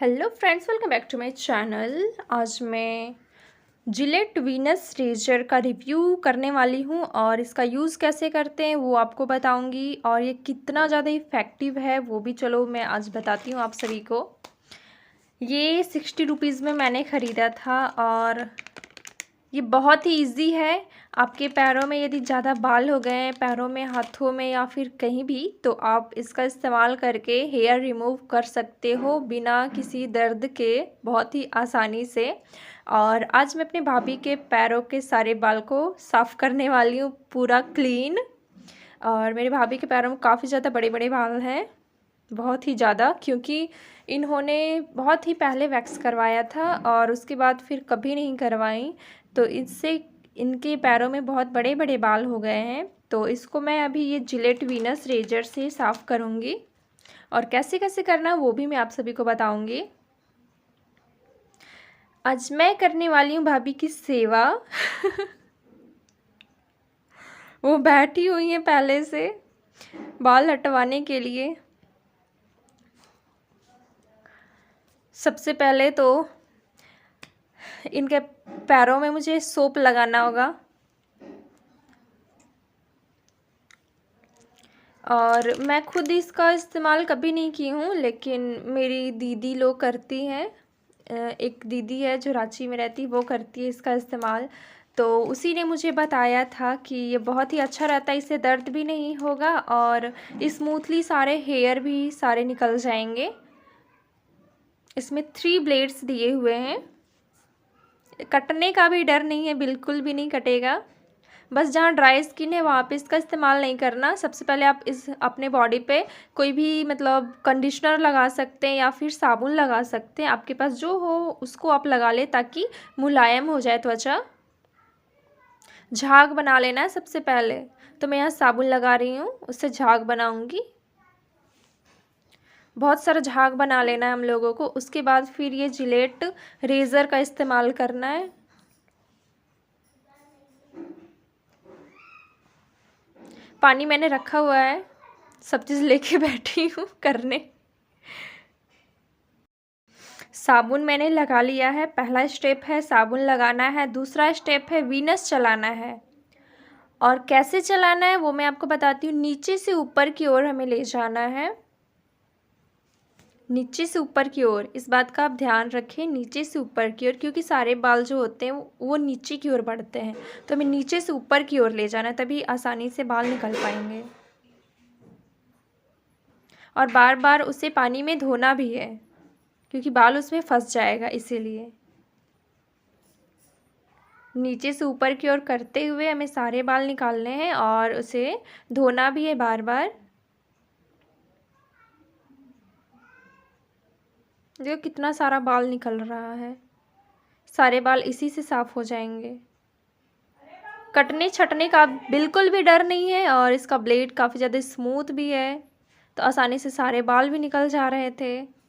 Hello friends, welcome back to my channel. आज मैं Gillette Venus razor का review करने वाली हूँ और इसका यूज़ कैसे करते हैं वो आपको बताऊँगी और ये कितना ज़्यादा इफ़ेक्टिव है वो भी चलो मैं आज बताती हूँ आप सभी को। ये 60 रुपीज़ में मैंने ख़रीदा था और ये बहुत ही इजी है। आपके पैरों में यदि ज़्यादा बाल हो गए हैं, पैरों में, हाथों में या फिर कहीं भी, तो आप इसका इस्तेमाल करके हेयर रिमूव कर सकते हो बिना किसी दर्द के, बहुत ही आसानी से। और आज मैं अपनी भाभी के पैरों के सारे बाल को साफ़ करने वाली हूँ, पूरा क्लीन। और मेरी भाभी के पैरों में काफ़ी ज़्यादा बड़े बड़े बाल हैं, बहुत ही ज़्यादा, क्योंकि इन्होंने बहुत ही पहले वैक्स करवाया था और उसके बाद फिर कभी नहीं करवाई, तो इससे इनके पैरों में बहुत बड़े बड़े बाल हो गए हैं। तो इसको मैं अभी ये जिलेट वीनस रेजर से साफ़ करूँगी और कैसे कैसे करना वो भी मैं आप सभी को बताऊँगी। आज मैं करने वाली हूँ भाभी की सेवा वो बैठी हुई हैं पहले से बाल हटवाने के लिए। सबसे पहले तो इनके पैरों में मुझे सोप लगाना होगा और मैं खुद इसका इस्तेमाल कभी नहीं की हूँ, लेकिन मेरी दीदी लोग करती हैं। एक दीदी है जो रांची में रहती, वो करती है इसका इस्तेमाल। तो उसी ने मुझे बताया था कि ये बहुत ही अच्छा रहता है, इससे दर्द भी नहीं होगा और स्मूथली सारे हेयर भी सारे निकल जाएंगे। इसमें 3 ब्लेड्स दिए हुए हैं, कटने का भी डर नहीं है, बिल्कुल भी नहीं कटेगा। बस जहाँ ड्राई स्किन है वहाँ पे इसका इस्तेमाल नहीं करना। सबसे पहले आप इस अपने बॉडी पे कोई भी मतलब कंडीशनर लगा सकते हैं या फिर साबुन लगा सकते हैं, आपके पास जो हो उसको आप लगा लें ताकि मुलायम हो जाए त्वचा। झाग बना लेना है सबसे पहले, तो मैं यहाँ साबुन लगा रही हूँ, उससे झाग बनाऊँगी। बहुत सारा झाग बना लेना है हम लोगों को। उसके बाद फिर ये जिलेट रेज़र का इस्तेमाल करना है। पानी मैंने रखा हुआ है, सब चीज़ लेके बैठी हूँ करने। साबुन मैंने लगा लिया है। पहला स्टेप है साबुन लगाना है, दूसरा स्टेप है वीनस चलाना है। और कैसे चलाना है वो मैं आपको बताती हूँ। नीचे से ऊपर की ओर हमें ले जाना है, नीचे से ऊपर की ओर। इस बात का आप ध्यान रखें, नीचे से ऊपर की ओर, क्योंकि सारे बाल जो होते हैं वो नीचे की ओर बढ़ते हैं, तो हमें नीचे से ऊपर की ओर ले जाना है, तभी आसानी से बाल निकल पाएंगे। और बार बार उसे पानी में धोना भी है, क्योंकि बाल उसमें फंस जाएगा, इसीलिए नीचे से ऊपर की ओर करते हुए हमें सारे बाल निकालने हैं और उसे धोना भी है बार बार। देखो कितना सारा बाल निकल रहा है, सारे बाल इसी से साफ़ हो जाएंगे। कटने छटने का बिल्कुल भी डर नहीं है और इसका ब्लेड काफ़ी ज़्यादा स्मूथ भी है, तो आसानी से सारे बाल भी निकल जा रहे थे।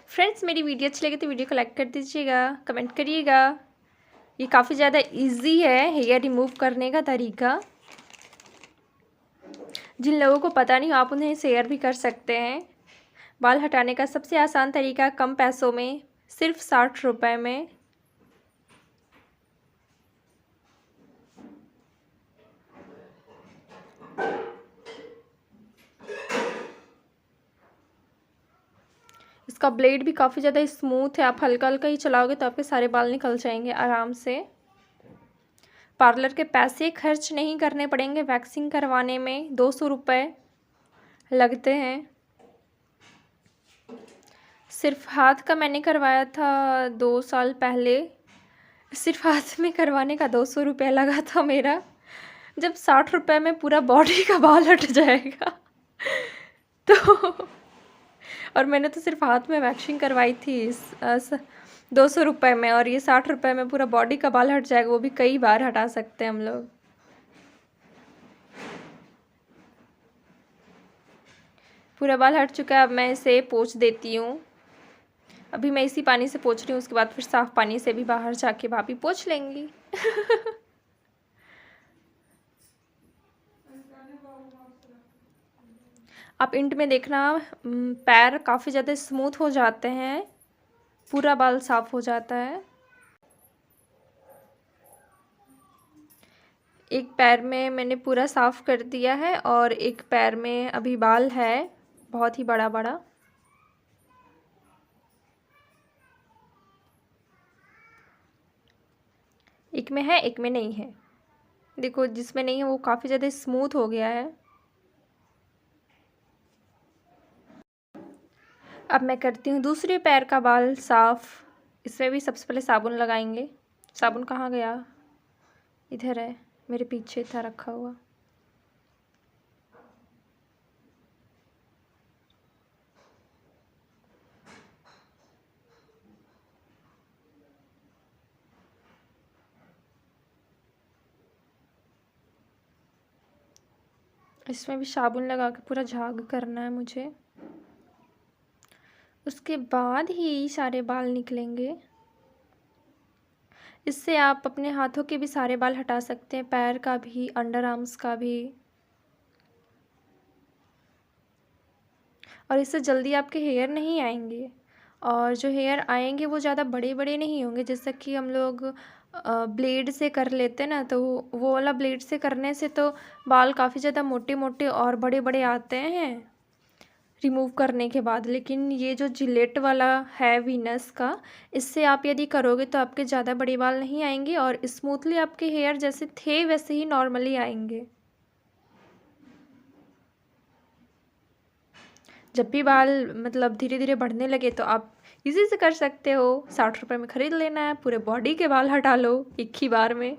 फ्रेंड्स, मेरी वीडियो अच्छी लगे तो वीडियो को लाइक कर दीजिएगा, कमेंट करिएगा। ये काफ़ी ज़्यादा इजी है हेयर रिमूव करने का तरीका। जिन लोगों को पता नहीं आप उन्हें शेयर भी कर सकते हैं। बाल हटाने का सबसे आसान तरीका, कम पैसों में, सिर्फ 60 रुपये में। इसका ब्लेड भी काफ़ी ज़्यादा स्मूथ है, आप हल्का हल्का ही चलाओगे तो आपके सारे बाल निकल जाएंगे आराम से। पार्लर के पैसे खर्च नहीं करने पड़ेंगे वैक्सिंग करवाने में, 200 रुपये लगते हैं। सिर्फ हाथ का मैंने करवाया था 2 साल पहले, सिर्फ हाथ में करवाने का 200 रुपये लगा था मेरा। जब 60 रुपये में पूरा बॉडी का बाल हट जाएगा तो और मैंने तो सिर्फ हाथ में वैक्सिंग करवाई थी 200 रुपये में, और ये 60 रुपये में पूरा बॉडी का बाल हट जाएगा, वो भी कई बार हटा सकते हैं हम लोग। पूरा बाल हट चुका है। अब मैं इसे पोंछ देती हूँ। अभी मैं इसी पानी से पोंछ रही हूँ, उसके बाद फिर साफ़ पानी से भी बाहर जाके भाभी पोंछ लेंगी। आप इंट में देखना, पैर काफ़ी ज़्यादा स्मूथ हो जाते हैं, पूरा बाल साफ़ हो जाता है। एक पैर में मैंने पूरा साफ़ कर दिया है और एक पैर में अभी बाल है, बहुत ही बड़ा बड़ा। एक में है, एक में नहीं है। देखो, जिसमें नहीं है वो काफ़ी ज़्यादा स्मूथ हो गया है। अब मैं करती हूँ दूसरे पैर का बाल साफ़। इसमें भी सबसे पहले साबुन लगाएंगे। साबुन कहाँ गया? इधर है, मेरे पीछे था रखा हुआ। इसमें भी साबुन लगा के पूरा झाग करना है मुझे। उसके बाद ही सारे बाल निकलेंगे। इससे आप अपने हाथों के भी सारे बाल हटा सकते हैं, पैर का भी, अंडर आर्म्स का भी। और इससे जल्दी आपके हेयर नहीं आएंगे। और जो हेयर आएंगे वो ज़्यादा बड़े बड़े नहीं होंगे, जैसा कि हम लोग ब्लेड से कर लेते हैं ना, तो वो वाला ब्लेड से करने से तो बाल काफ़ी ज़्यादा मोटे मोटे और बड़े बड़े आते हैं रिमूव करने के बाद। लेकिन ये जो जिलेट वाला है वीनस का, इससे आप यदि करोगे तो आपके ज़्यादा बड़े बाल नहीं आएंगे और स्मूथली आपके हेयर जैसे थे वैसे ही नॉर्मली आएंगे। जब भी बाल मतलब धीरे धीरे बढ़ने लगे तो आप इजी से कर सकते हो। 60 रुपये में ख़रीद लेना है, पूरे बॉडी के बाल हटा लो एक ही बार में।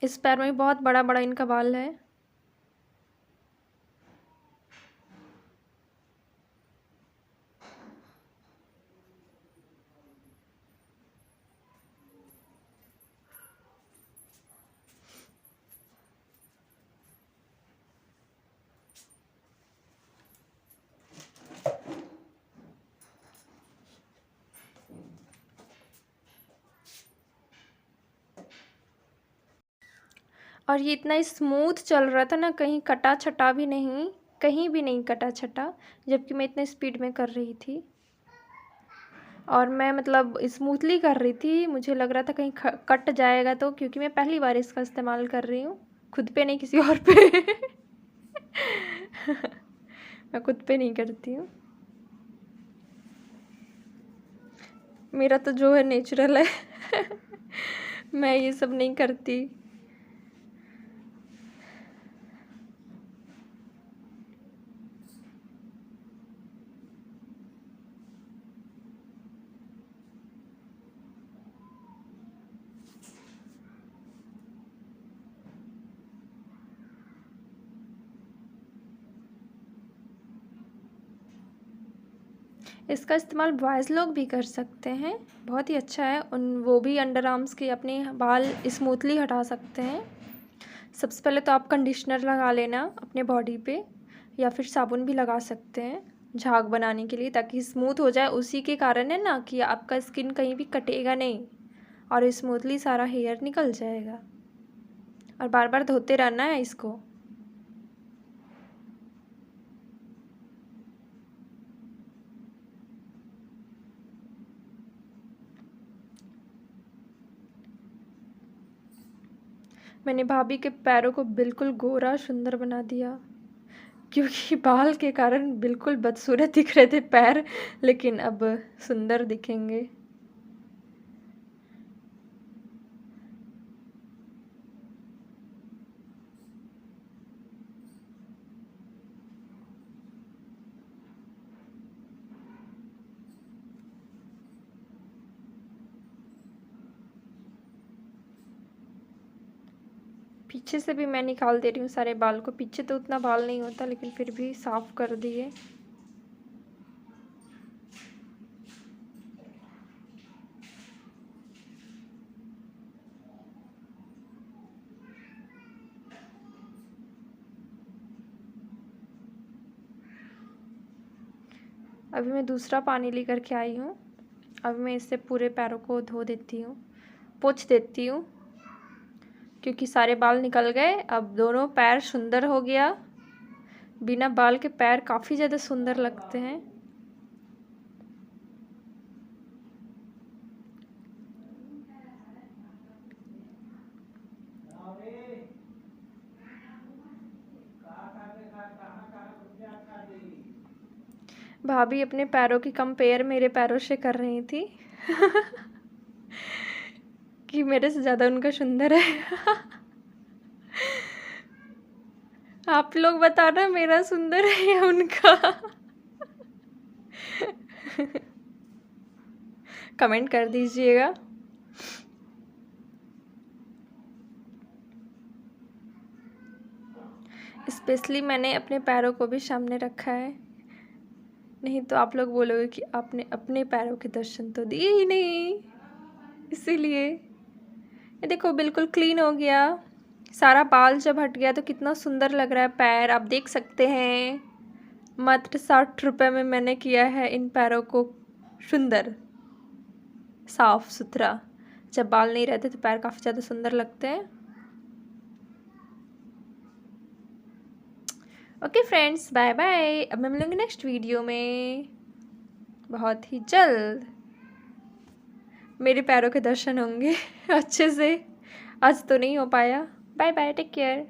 इस पैर में भी बहुत बड़ा बड़ा इनका बाल है। और ये इतना स्मूथ चल रहा था ना, कहीं कटा छटा भी नहीं, कहीं भी नहीं कटा छटा, जबकि मैं इतने स्पीड में कर रही थी। और मैं मतलब स्मूथली कर रही थी, मुझे लग रहा था कहीं कट जाएगा तो, क्योंकि मैं पहली बार इसका इस्तेमाल कर रही हूँ, खुद पे नहीं किसी और पे। मैं खुद पे नहीं करती हूँ। मेरा तो जो है नेचुरल है। मैं ये सब नहीं करती। इसका इस्तेमाल बॉयज़ लोग भी कर सकते हैं, बहुत ही अच्छा है। वो भी अंडर आर्म्स के अपने बाल स्मूथली हटा सकते हैं। सबसे पहले तो आप कंडीशनर लगा लेना अपने बॉडी पे, या फिर साबुन भी लगा सकते हैं झाग बनाने के लिए, ताकि स्मूथ हो जाए। उसी के कारण है ना कि आपका स्किन कहीं भी कटेगा नहीं और स्मूथली सारा हेयर निकल जाएगा। और बार बार धोते रहना है इसको। मैंने भाभी के पैरों को बिल्कुल गोरा सुंदर बना दिया, क्योंकि बाल के कारण बिल्कुल बदसूरत दिख रहे थे पैर, लेकिन अब सुंदर दिखेंगे। पीछे से भी मैं निकाल दे रही हूँ सारे बाल को। पीछे तो उतना बाल नहीं होता, लेकिन फिर भी साफ कर दिए। अभी मैं दूसरा पानी लेकर के आई हूँ। अभी मैं इससे पूरे पैरों को धो देती हूँ, पोंछ देती हूँ, क्योंकि सारे बाल निकल गए। अब दोनों पैर सुंदर हो गया। बिना बाल के पैर काफ़ी ज़्यादा सुंदर लगते हैं। भाभी अपने पैरों की कंपेयर मेरे पैरों से कर रही थी कि मेरे से ज़्यादा उनका सुंदर है आप लोग बताना मेरा सुंदर है या उनका कमेंट कर दीजिएगा। स्पेशली मैंने अपने पैरों को भी सामने रखा है, नहीं तो आप लोग बोलोगे कि आपने अपने पैरों के दर्शन तो दिए ही नहीं। इसीलिए ये देखो बिल्कुल क्लीन हो गया। सारा बाल जब हट गया तो कितना सुंदर लग रहा है पैर, आप देख सकते हैं। मात्र 60 रुपये में मैंने किया है इन पैरों को सुंदर, साफ सुथरा। जब बाल नहीं रहते तो पैर काफ़ी ज़्यादा सुंदर लगते हैं। Okay friends, bye bye. अब मैं मिलूँगी नेक्स्ट वीडियो में बहुत ही जल्द। मेरे पैरों के दर्शन होंगे अच्छे से। आज तो नहीं हो पाया। Bye bye, take care.